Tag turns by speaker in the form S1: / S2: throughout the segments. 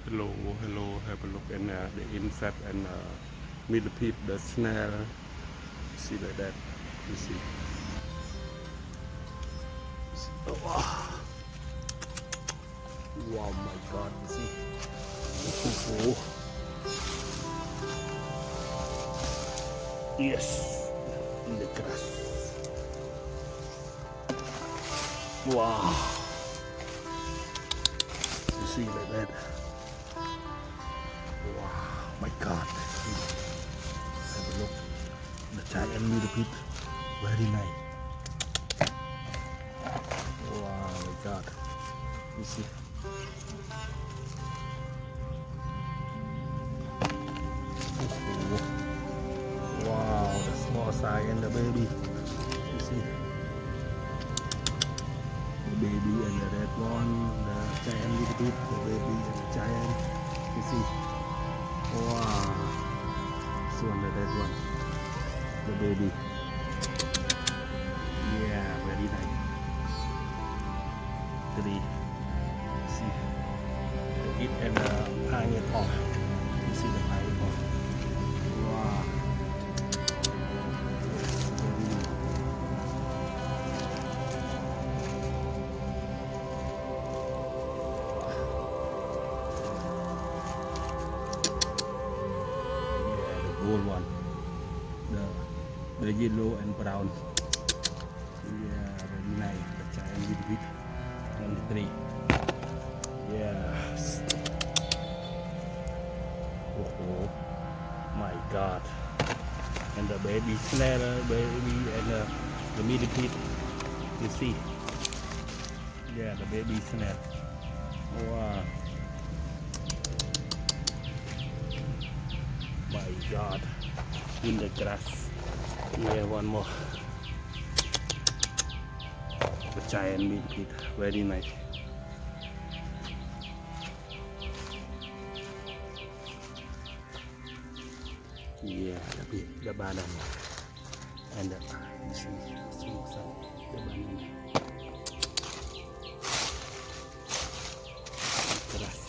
S1: Hello, hello. Have a look in the insect and millipede, the snail. See like that. You see. Oh, wow, my God! You see. Oh, yes, in the grass. Wow. You see like that. Wow, my God! Have a look. The giant millipede. Very nice. Wow, my God! You see. Wow, the small size and the baby. You see, the baby and the red one, the giant little bit, the baby and the giant. You see, wow. This one, the red one, the baby. Yeah, very nice. Three. See, the eat and hang it off. You see the hang it off. Wow. Gold one, the yellow and brown. Yeah, very nice. The giant little bit. And three. Yes. Oh, my God. And the baby snail, baby, and the millipede. You see? Yeah, the baby snail. Wow. My God. In the grass. Yeah, one more. The giant millipede. Very nice. Yeah, the banana. And the, you see, the banana. Grass.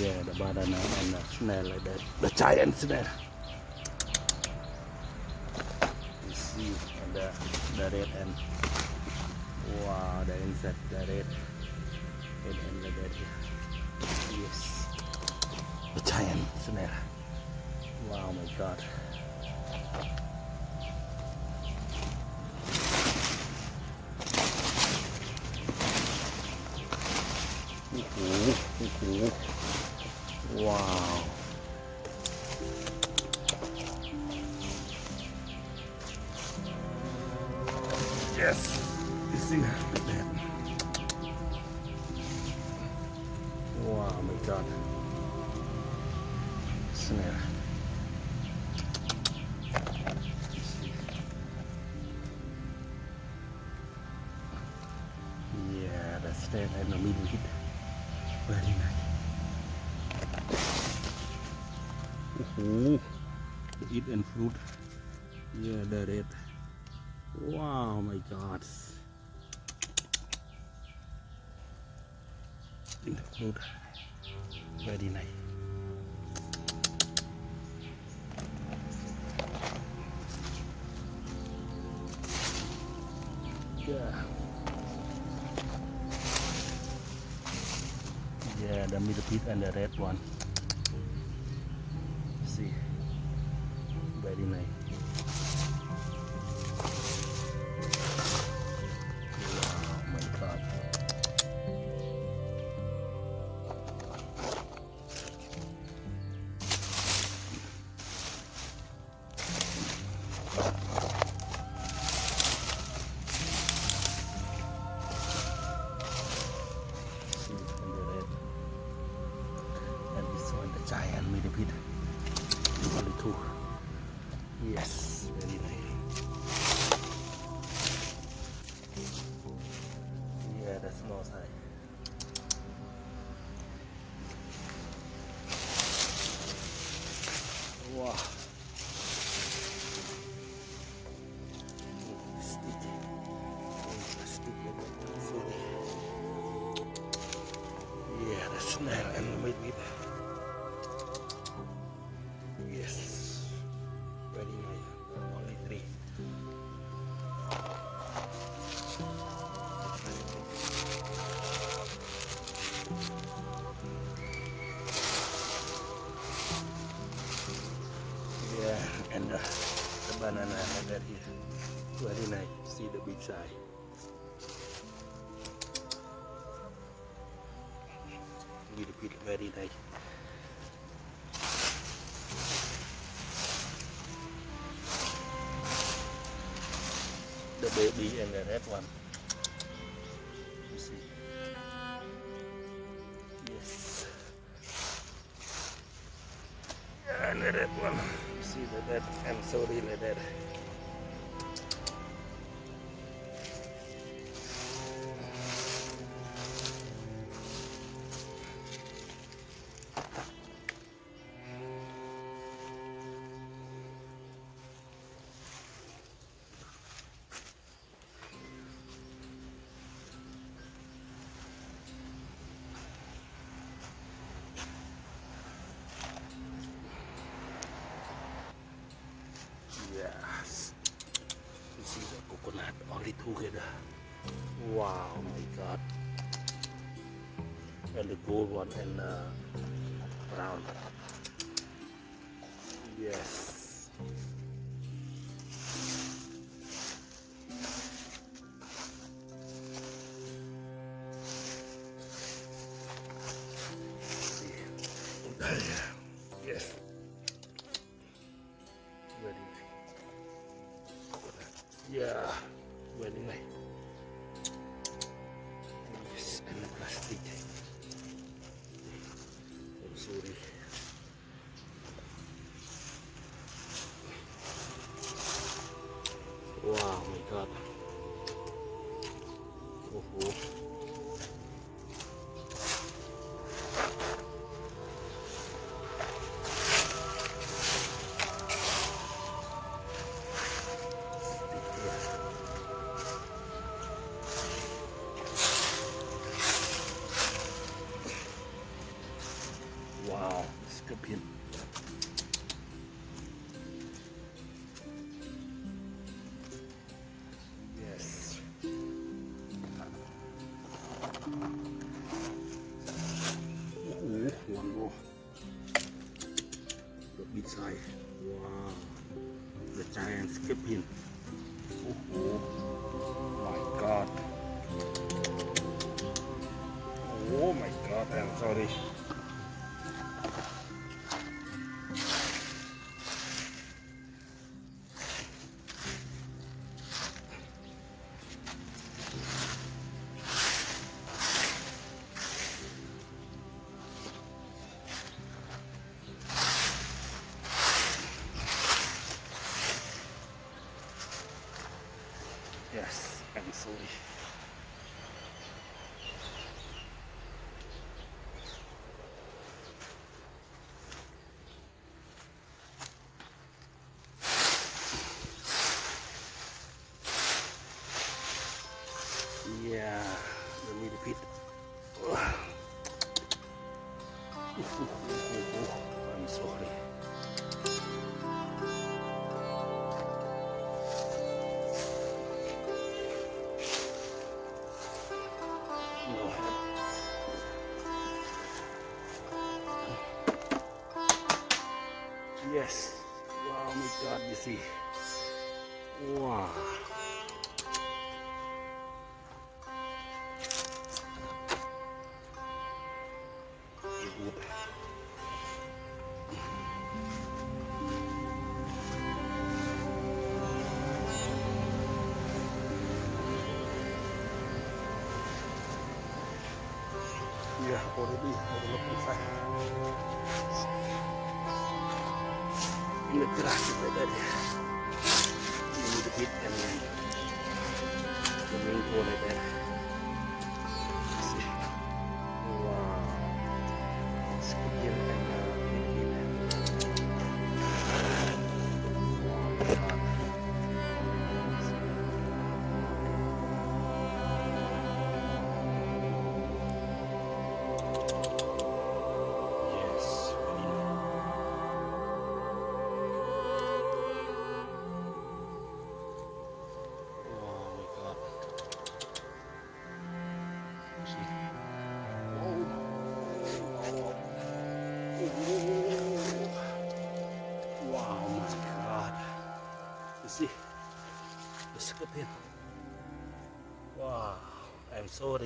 S1: Yeah, the banana and the snail like that. The giant snail. You see, and the red and wow, the insect, the red and like that. Yes, the giant snail. Wow, my God. Wow. Yes, you see that. Wow, my God. Snail. Yeah, the snail and the middle hit. Very nice. Eat and fruit. Yeah, the red. Wow, my God. In the fruit. Very nice. Yeah. Yeah, the millipede and the red one. See, very nice. Wow, my God. See, and the red. And this one, the millipit. Only 2. Yes, very nice. Yeah, that's small size. Wow. Sticky. Sticky. Yeah, the snail and the millipit. Yes, very nice. Only 3. Yeah, and the banana that here. Very nice. See the big size. Millipit, very nice. The baby and the red one. You see. Yes. And the red one. You see the red and sorry the red. Yes. You see the coconut only together. Wow, my God. And the gold one and brown. Yes. See. Yes. Very nice. Yeah, very nice. Yes, and the plastic. I'm sorry. Wow, my God. Oh. Wow, scorpion. Yes. One more. The big size. Wow. The giant scorpion. Oh my God. Oh my God, I'm sorry. Yes, I'm sorry. Yeah, let me repeat. I'm sorry. No. Yes. Wow, my God, you see. Wow. Good. Yeah, already. I look inside. in the grass like that. You need to hit and the main hole like that. See? Wow. Scorpion and wow, my God. You see the scorpion. Wow, I'm sorry.